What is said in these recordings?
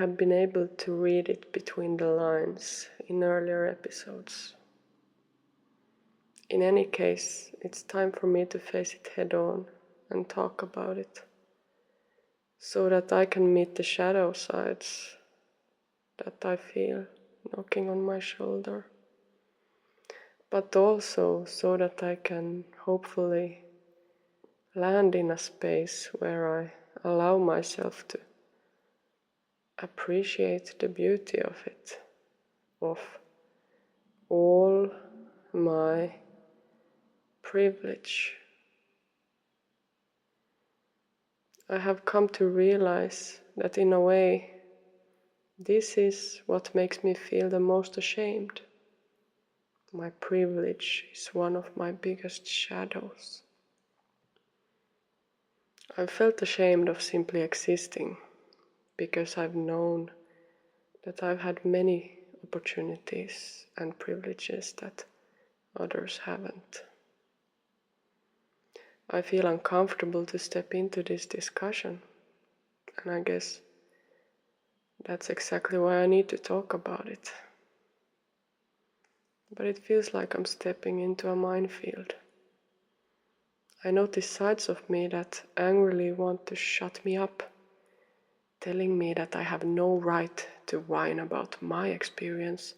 have been able to read it between the lines in earlier episodes. In any case, it's time for me to face it head on and talk about it, so that I can meet the shadow sides that I feel knocking on my shoulder, but also so that I can hopefully land in a space where I allow myself to appreciate the beauty of it, of all my privilege. I have come to realize that in a way, this is what makes me feel the most ashamed. My privilege is one of my biggest shadows. I've felt ashamed of simply existing because I've known that I've had many opportunities and privileges that others haven't. I feel uncomfortable to step into this discussion, and I guess that's exactly why I need to talk about it. But it feels like I'm stepping into a minefield. I notice sides of me that angrily want to shut me up, telling me that I have no right to whine about my experience,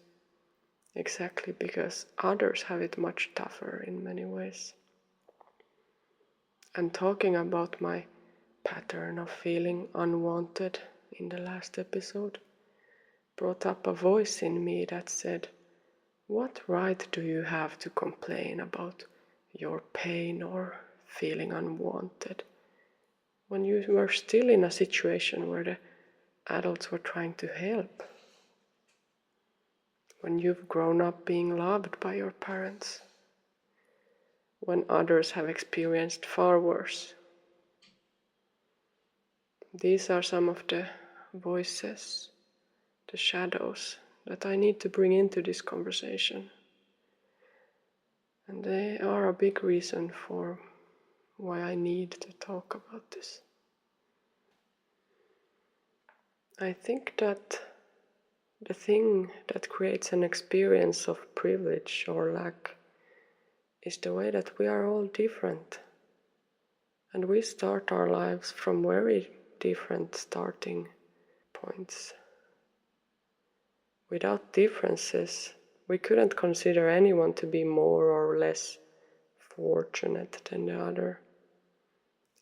exactly because others have it much tougher in many ways. And talking about my pattern of feeling unwanted in the last episode brought up a voice in me that said, "What right do you have to complain about your pain or feeling unwanted when you were still in a situation where the adults were trying to help? When you've grown up being loved by your parents? When others have experienced far worse?" These are some of the voices, the shadows that I need to bring into this conversation. And they are a big reason for why I need to talk about this. I think that the thing that creates an experience of privilege or lack is the way that we are all different. And we start our lives from very different starting points. Without differences, we couldn't consider anyone to be more or less fortunate than the other.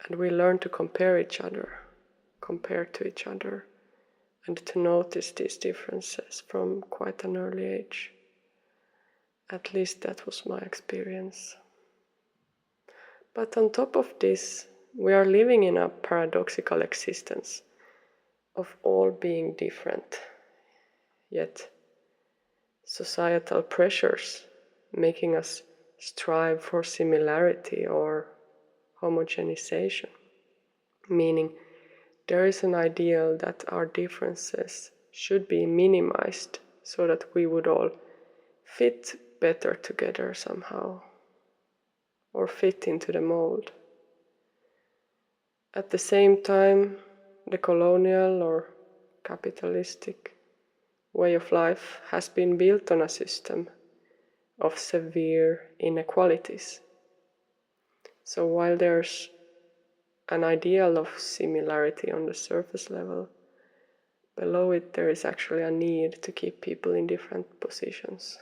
And we learn to compare to each other, and to notice these differences from quite an early age. At least that was my experience. But on top of this, we are living in a paradoxical existence of all being different, yet societal pressures making us strive for similarity or homogenization, meaning there is an ideal that our differences should be minimized so that we would all fit better together somehow, or fit into the mold. At the same time, the colonial or capitalistic way of life has been built on a system of severe inequalities. So while there's an ideal of similarity on the surface level, below it there is actually a need to keep people in different positions.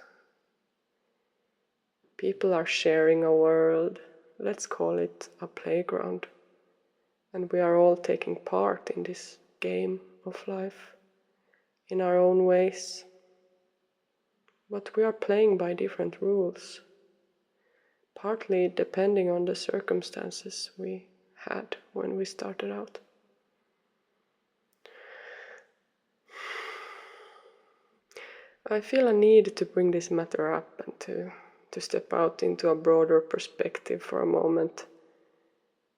People are sharing a world, let's call it a playground, and we are all taking part in this game of life in our own ways. But we are playing by different rules, partly depending on the circumstances we had when we started out. I feel a need to bring this matter up and to step out into a broader perspective for a moment,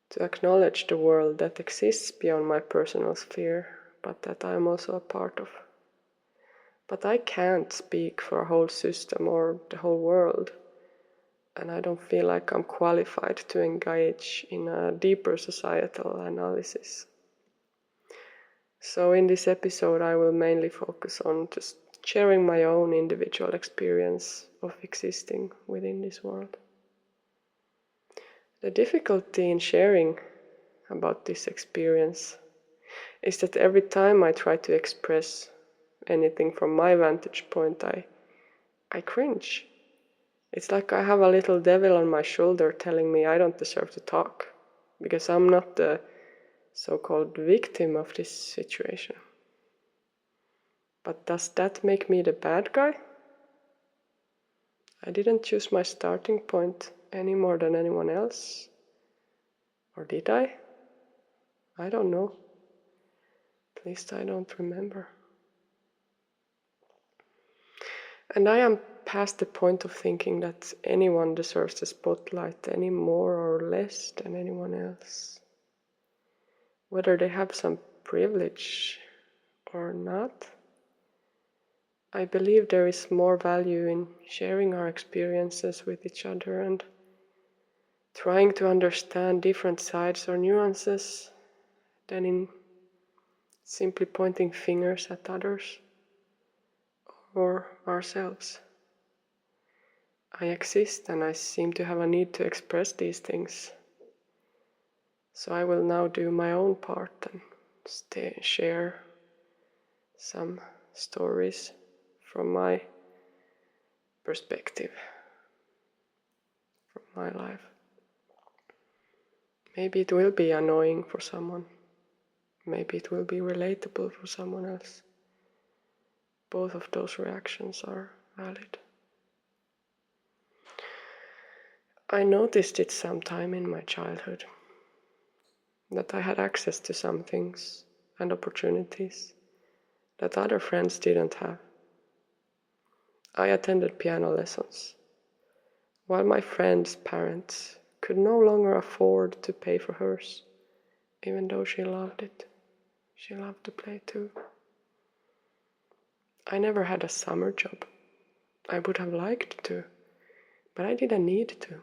to acknowledge the world that exists beyond my personal sphere, but that I am also a part of. But I can't speak for a whole system or the whole world, and I don't feel like I'm qualified to engage in a deeper societal analysis. So in this episode I will mainly focus on just sharing my own individual experience of existing within this world. The difficulty in sharing about this experience is that every time I try to express anything from my vantage point, I cringe. It's like I have a little devil on my shoulder telling me I don't deserve to talk because I'm not the so-called victim of this situation. But does that make me the bad guy? I didn't choose my starting point any more than anyone else. Or did I? I don't know. At least I don't remember. And I am past the point of thinking that anyone deserves the spotlight any more or less than anyone else. Whether they have some privilege or not, I believe there is more value in sharing our experiences with each other and trying to understand different sides or nuances than in simply pointing fingers at others or ourselves. I exist and I seem to have a need to express these things. So I will now do my own part and share some stories from my perspective, from my life. Maybe it will be annoying for someone. Maybe it will be relatable for someone else. Both of those reactions are valid. I noticed it sometime in my childhood that I had access to some things and opportunities that other friends didn't have. I attended piano lessons, while my friend's parents could no longer afford to pay for hers, even though she loved it. She loved to play too. I never had a summer job. I would have liked to, but I didn't need to.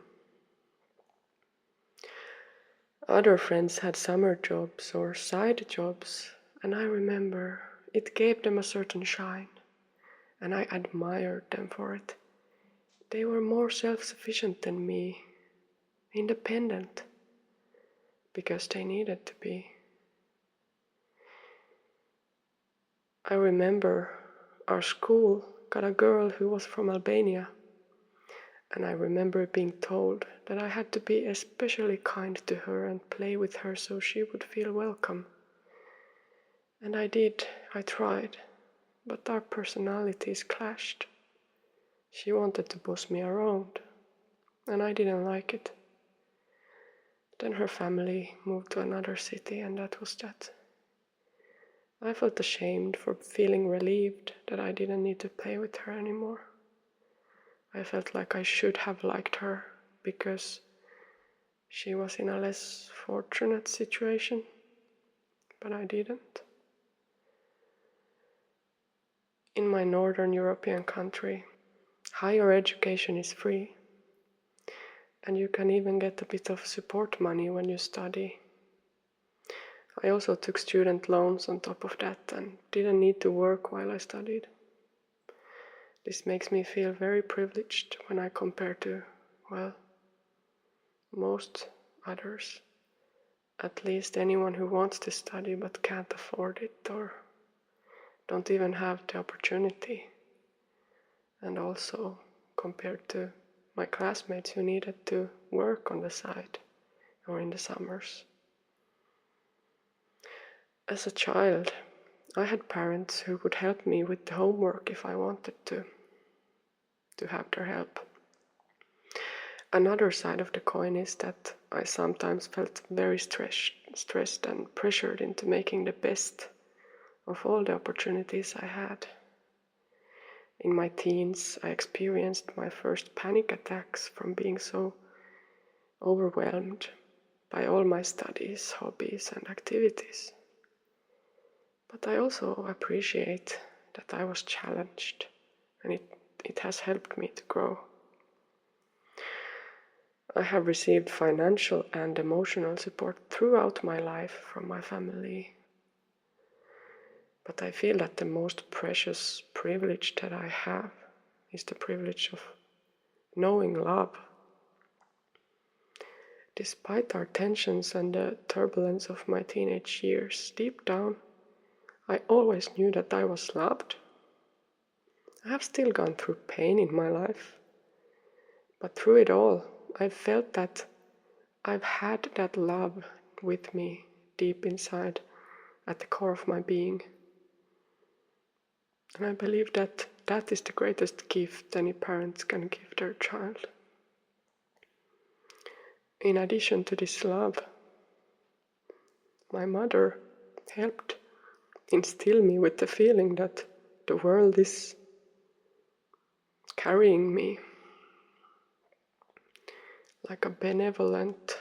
Other friends had summer jobs or side jobs, and I remember it gave them a certain shine, and I admired them for it. They were more self-sufficient than me, independent, because they needed to be. I remember our school got a girl who was from Albania, and I remember being told that I had to be especially kind to her and play with her so she would feel welcome. And I did, I tried, but our personalities clashed. She wanted to boss me around, and I didn't like it. Then her family moved to another city, and that was that. I felt ashamed for feeling relieved that I didn't need to play with her anymore. I felt like I should have liked her because she was in a less fortunate situation, but I didn't. In my Northern European country, higher education is free, and you can even get a bit of support money when you study. I also took student loans on top of that and didn't need to work while I studied. This makes me feel very privileged when I compare to, well, most others. At least anyone who wants to study but can't afford it or don't even have the opportunity. And also compared to my classmates who needed to work on the side or in the summers. As a child, I had parents who would help me with the homework if I wanted to have their help. Another side of the coin is that I sometimes felt very stressed and pressured into making the best of all the opportunities I had. In my teens, I experienced my first panic attacks from being so overwhelmed by all my studies, hobbies, and activities. But I also appreciate that I was challenged, and it has helped me to grow. I have received financial and emotional support throughout my life from my family. But I feel that the most precious privilege that I have is the privilege of knowing love. Despite our tensions and the turbulence of my teenage years, deep down, I always knew that I was loved. I have still gone through pain in my life, but through it all, I've felt that I've had that love with me deep inside, at the core of my being. And I believe that that is the greatest gift any parents can give their child. In addition to this love, my mother helped instill me with the feeling that the world is carrying me like a benevolent,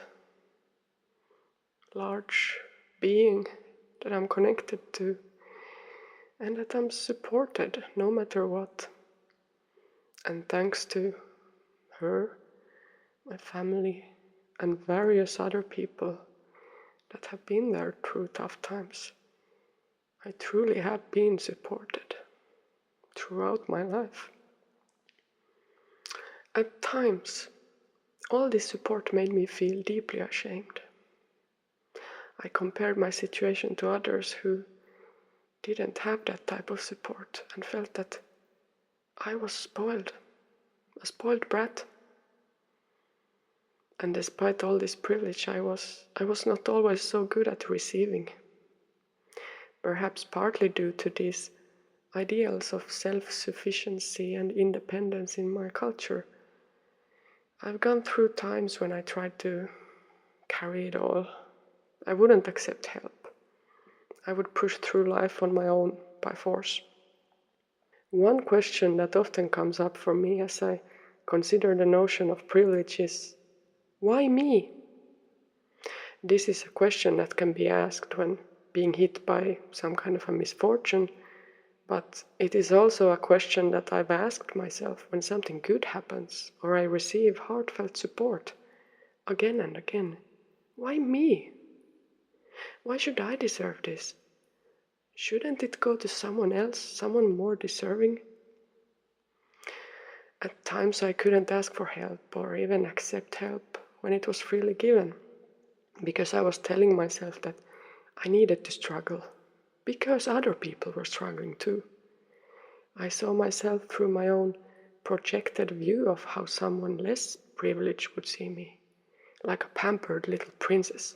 large being that I'm connected to, and that I'm supported no matter what. And thanks to her, my family, and various other people that have been there through tough times, I truly have been supported throughout my life. At times, all this support made me feel deeply ashamed. I compared my situation to others who didn't have that type of support and felt that I was spoiled, a spoiled brat. And despite all this privilege, I was not always so good at receiving. Perhaps partly due to these ideals of self-sufficiency and independence in my culture. I've gone through times when I tried to carry it all. I wouldn't accept help. I would push through life on my own by force. One question that often comes up for me as I consider the notion of privilege is, why me? This is a question that can be asked when being hit by some kind of a misfortune, but it is also a question that I've asked myself when something good happens or I receive heartfelt support again and again. Why me? Why should I deserve this? Shouldn't it go to someone else, someone more deserving? At times I couldn't ask for help or even accept help when it was freely given, because I was telling myself that I needed to struggle, because other people were struggling too. I saw myself through my own projected view of how someone less privileged would see me, like a pampered little princess,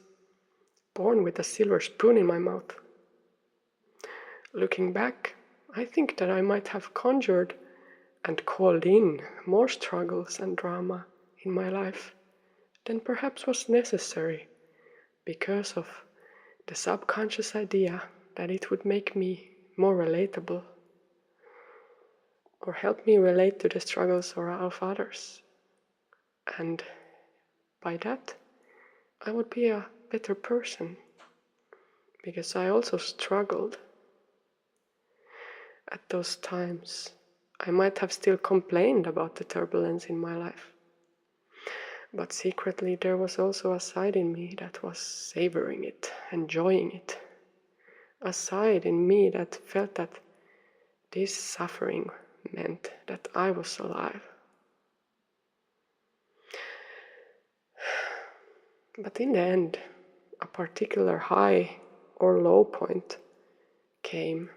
born with a silver spoon in my mouth. Looking back, I think that I might have conjured and called in more struggles and drama in my life than perhaps was necessary, because of the subconscious idea that it would make me more relatable or help me relate to the struggles of others. And by that, I would be a better person, because I also struggled. At those times, I might have still complained about the turbulence in my life. But secretly, there was also a side in me that was savoring it, enjoying it. A side in me that felt that this suffering meant that I was alive. But in the end, a particular high or low point came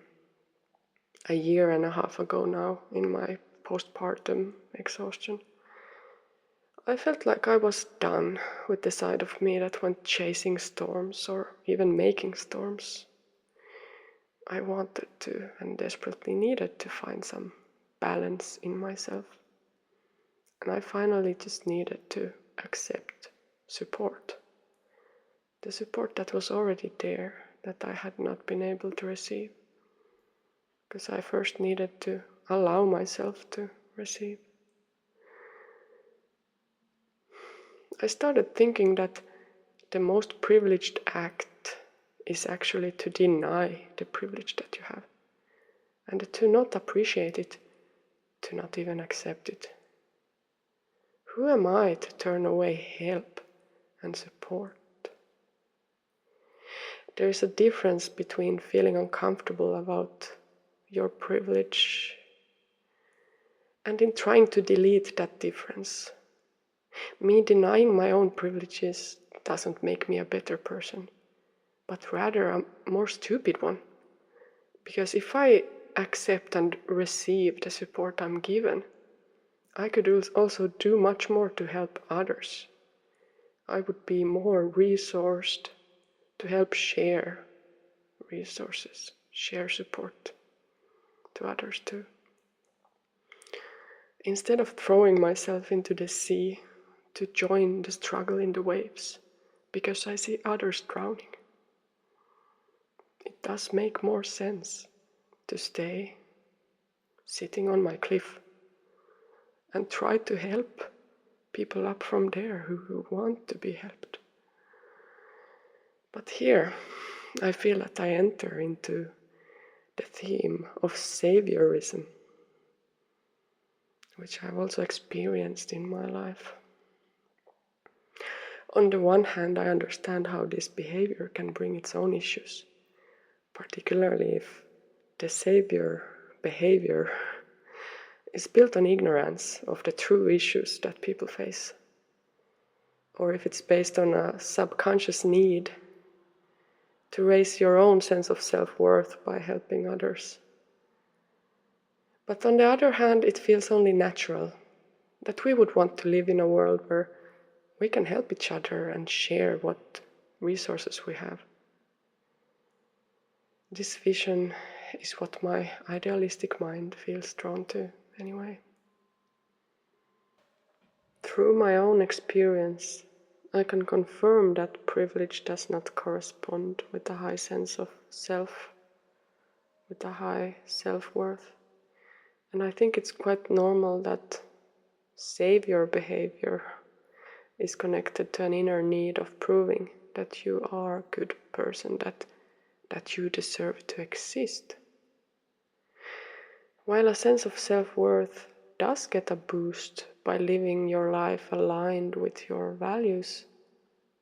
a year and a half ago now in my postpartum exhaustion. I felt like I was done with the side of me that went chasing storms or even making storms. I wanted to and desperately needed to find some balance in myself. And I finally just needed to accept support. The support that was already there, that I had not been able to receive. Because I first needed to allow myself to receive. I started thinking that the most privileged act is actually to deny the privilege that you have, and to not appreciate it, to not even accept it. Who am I to turn away help and support? There's a difference between feeling uncomfortable about your privilege and in trying to delete that difference. Me denying my own privileges doesn't make me a better person, but rather a more stupid one. Because if I accept and receive the support I'm given, I could also do much more to help others. I would be more resourced to help share resources, share support to others too. Instead of throwing myself into the sea to join the struggle in the waves, because I see others drowning, it does make more sense to stay sitting on my cliff and try to help people up from there who want to be helped. But here, I feel that I enter into the theme of saviorism, which I've also experienced in my life. On the one hand, I understand how this behavior can bring its own issues, particularly if the savior behavior is built on ignorance of the true issues that people face, or if it's based on a subconscious need to raise your own sense of self-worth by helping others. But on the other hand, it feels only natural that we would want to live in a world where we can help each other and share what resources we have. This vision is what my idealistic mind feels drawn to, anyway. Through my own experience, I can confirm that privilege does not correspond with a high sense of self, with a high self-worth. And I think it's quite normal that savior behavior is connected to an inner need of proving that you are a good person, that you deserve to exist. While a sense of self-worth does get a boost by living your life aligned with your values,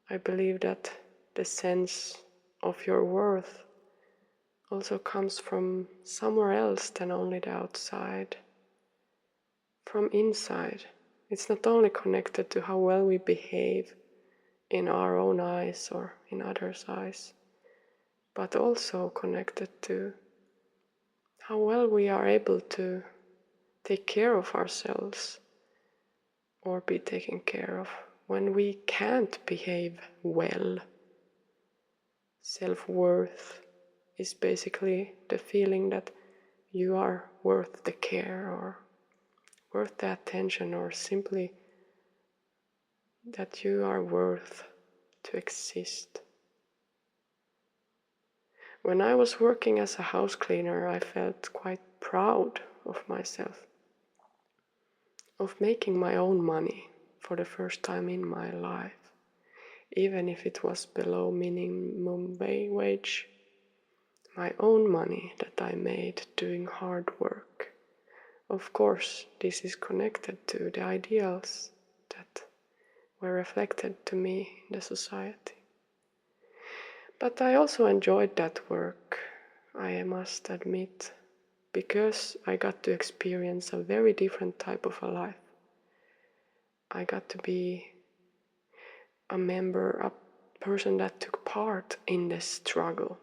I believe that the sense of your worth also comes from somewhere else than only the outside, from inside. It's not only connected to how well we behave in our own eyes or in others' eyes, but also connected to how well we are able to take care of ourselves or be taken care of when we can't behave well. Self-worth is basically the feeling that you are worth the care or worth the attention, or simply that you are worth to exist. When I was working as a house cleaner, I felt quite proud of myself, of making my own money for the first time in my life, even if it was below minimum wage. My own money that I made doing hard work. Of course, this is connected to the ideals that were reflected to me in the society. But I also enjoyed that work, I must admit, because I got to experience a very different type of a life. I got to be a member, a person that took part in the struggle.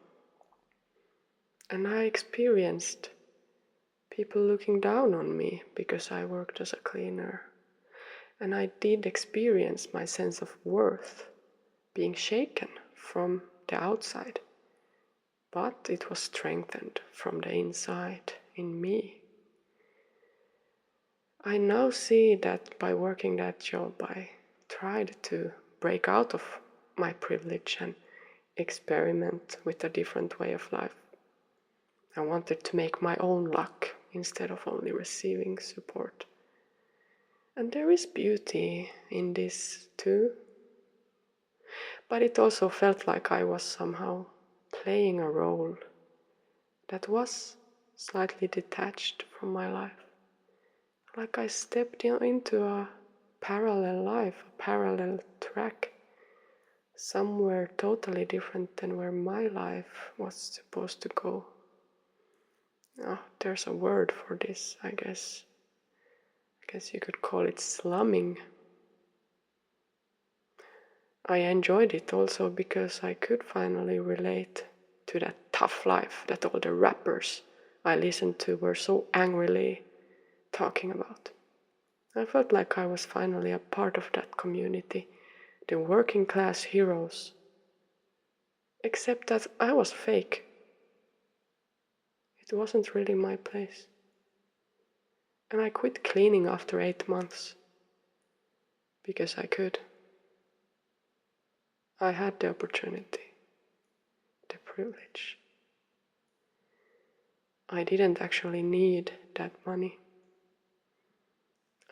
And I experienced people looking down on me because I worked as a cleaner. And I did experience my sense of worth being shaken from the outside. But it was strengthened from the inside in me. I now see that by working that job, I tried to break out of my privilege and experiment with a different way of life. I wanted to make my own luck instead of only receiving support. And there is beauty in this too. But it also felt like I was somehow playing a role that was slightly detached from my life. Like I stepped into a parallel life, a parallel track, somewhere totally different than where my life was supposed to go. Oh, there's a word for this, I guess. I guess you could call it slumming. I enjoyed it also because I could finally relate to that tough life that all the rappers I listened to were so angrily talking about. I felt like I was finally a part of that community, the working class heroes. Except that I was fake. It wasn't really my place. And I quit cleaning after 8 months. Because I could. I had the opportunity, the privilege. I didn't actually need that money.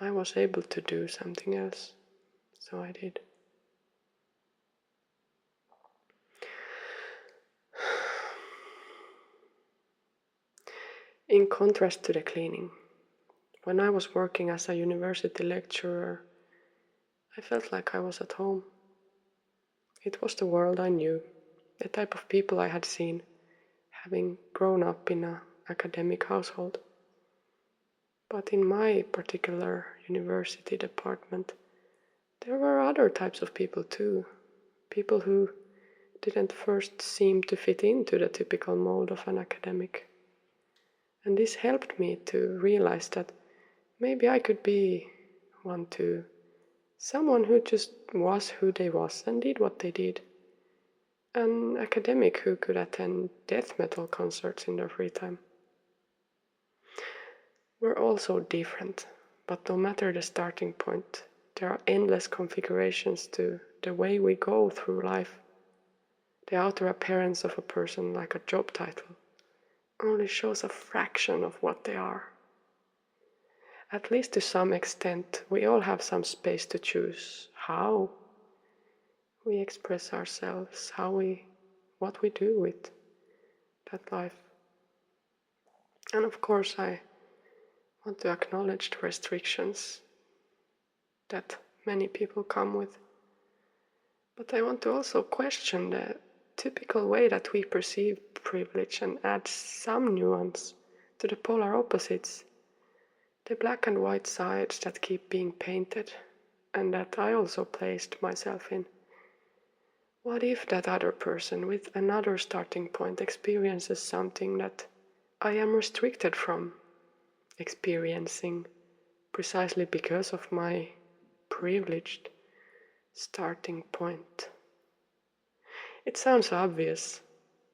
I was able to do something else, so I did. In contrast to the cleaning, when I was working as a university lecturer, I felt like I was at home. It was the world I knew, the type of people I had seen, having grown up in an academic household. But in my particular university department, there were other types of people too. People who didn't first seem to fit into the typical mold of an academic. And this helped me to realize that maybe I could be one too. Someone who just was who they was and did what they did. An academic who could attend death metal concerts in their free time. We're all so different, but no matter the starting point, there are endless configurations to the way we go through life. The outer appearance of a person, like a job title, only shows a fraction of what they are. At least to some extent, we all have some space to choose how we express ourselves, what we do with that life. And of course, I want to acknowledge the restrictions that many people come with. But I want to also question the typical way that we perceive privilege and add some nuance to the polar opposites, the black and white sides that keep being painted and that I also placed myself in. What if that other person with another starting point experiences something that I am restricted from experiencing precisely because of my privileged starting point? It sounds obvious,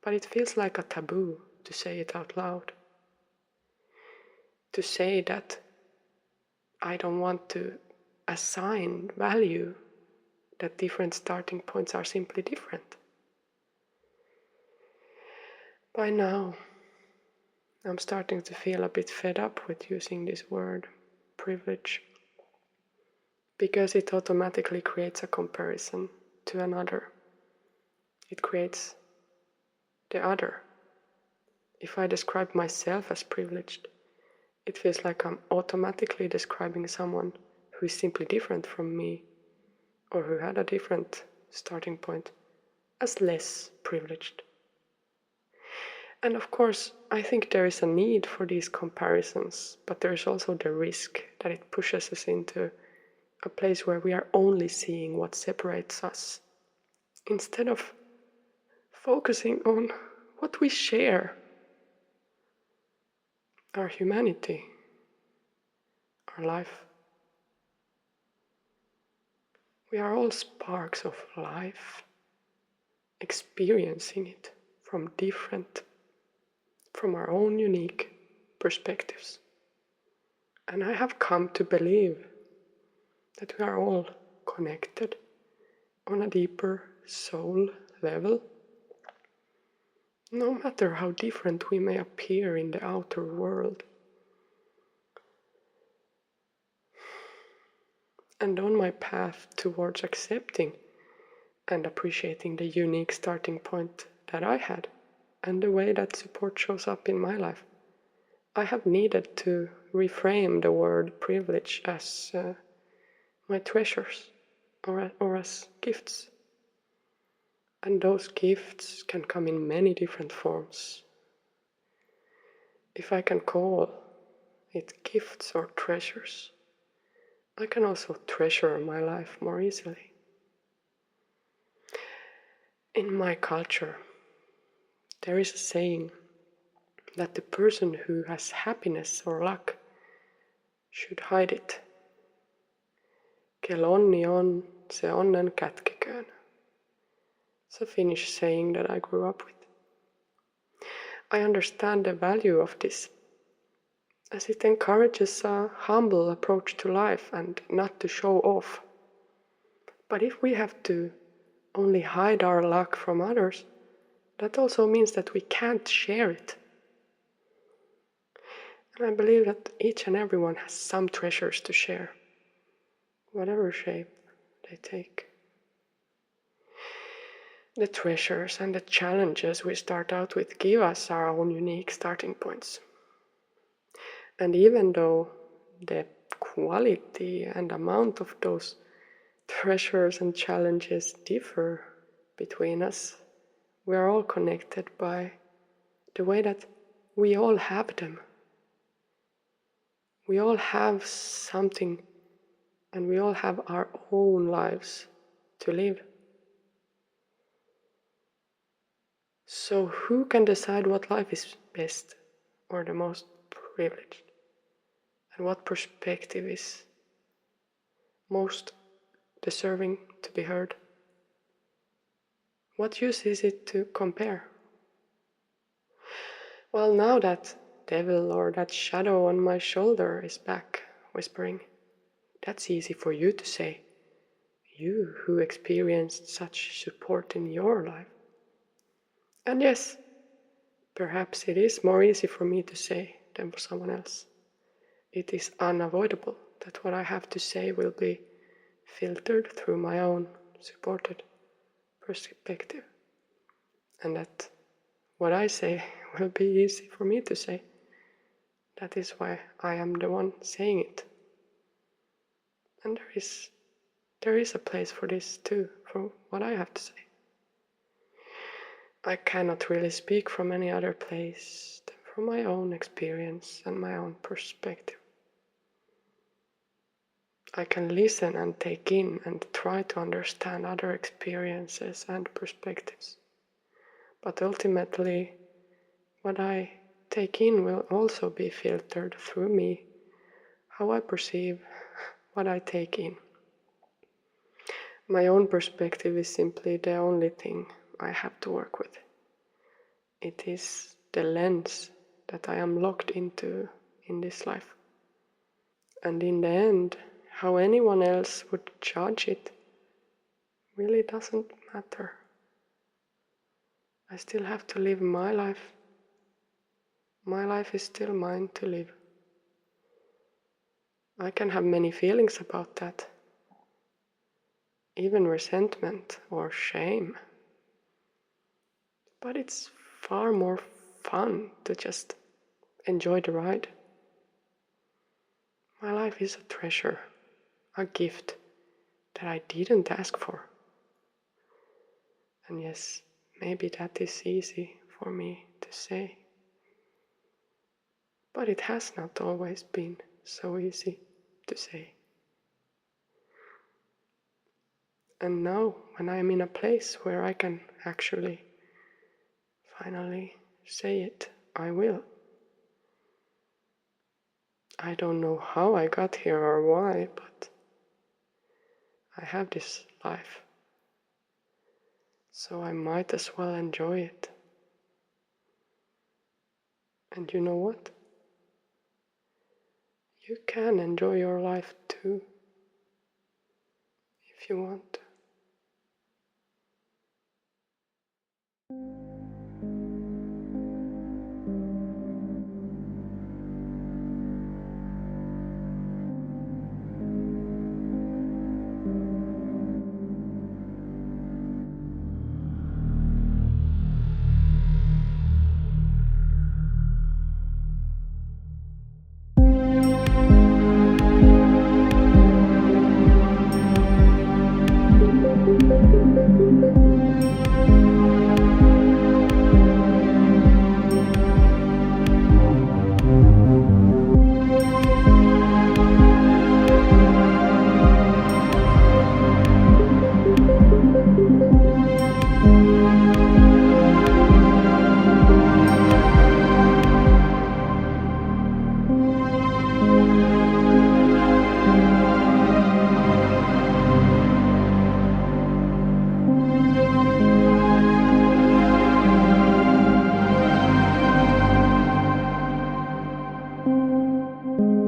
but it feels like a taboo to say it out loud. To say that I don't want to assign value, that different starting points are simply different. By now, I'm starting to feel a bit fed up with using this word, privilege, because it automatically creates a comparison to another. It creates the other. If I describe myself as privileged, it feels like I'm automatically describing someone who is simply different from me, or who had a different starting point, as less privileged. And of course, I think there is a need for these comparisons, but there is also the risk that it pushes us into a place where we are only seeing what separates us, instead of focusing on what we share, our humanity, our life. We are all sparks of life, experiencing it from our own unique perspectives. And I have come to believe that we are all connected on a deeper soul level, no matter how different we may appear in the outer world. And on my path towards accepting and appreciating the unique starting point that I had, and the way that support shows up in my life, I have needed to reframe the word privilege as my treasures, or as gifts. And those gifts can come in many different forms. If I can call it gifts or treasures, I can also treasure my life more easily. In my culture, there is a saying that the person who has happiness or luck should hide it. Kel onni on, se onnen kätkeköön. It's a Finnish saying that I grew up with. I understand the value of this, as it encourages a humble approach to life and not to show off. But if we have to only hide our luck from others, that also means that we can't share it. And I believe that each and everyone has some treasures to share, whatever shape they take. The treasures and the challenges we start out with give us our own unique starting points. And even though the quality and amount of those treasures and challenges differ between us, we are all connected by the way that we all have them. We all have something, and we all have our own lives to live. So who can decide what life is best or the most privileged? And what perspective is most deserving to be heard? What use is it to compare? Well, now that devil or that shadow on my shoulder is back, whispering, that's easy for you to say. You who experienced such support in your life. And yes, perhaps it is more easy for me to say than for someone else. It is unavoidable that what I have to say will be filtered through my own supported perspective. And that what I say will be easy for me to say. That is why I am the one saying it. And there is a place for this too, for what I have to say. I cannot really speak from any other place than from my own experience and my own perspective. I can listen and take in and try to understand other experiences and perspectives. But ultimately, what I take in will also be filtered through me, how I perceive what I take in. My own perspective is simply the only thing I have to work with. It is the lens that I am locked into in this life. And in the end, how anyone else would judge it really doesn't matter. I still have to live my life. My life is still mine to live. I can have many feelings about that, even resentment or shame. But it's far more fun to just enjoy the ride. My life is a treasure, a gift that I didn't ask for. And yes, maybe that is easy for me to say. But it has not always been so easy to say. And now, when I am in a place where I can actually finally say it, I will. I don't know how I got here or why, but I have this life. So I might as well enjoy it. And you know what? You can enjoy your life too, if you want to. you.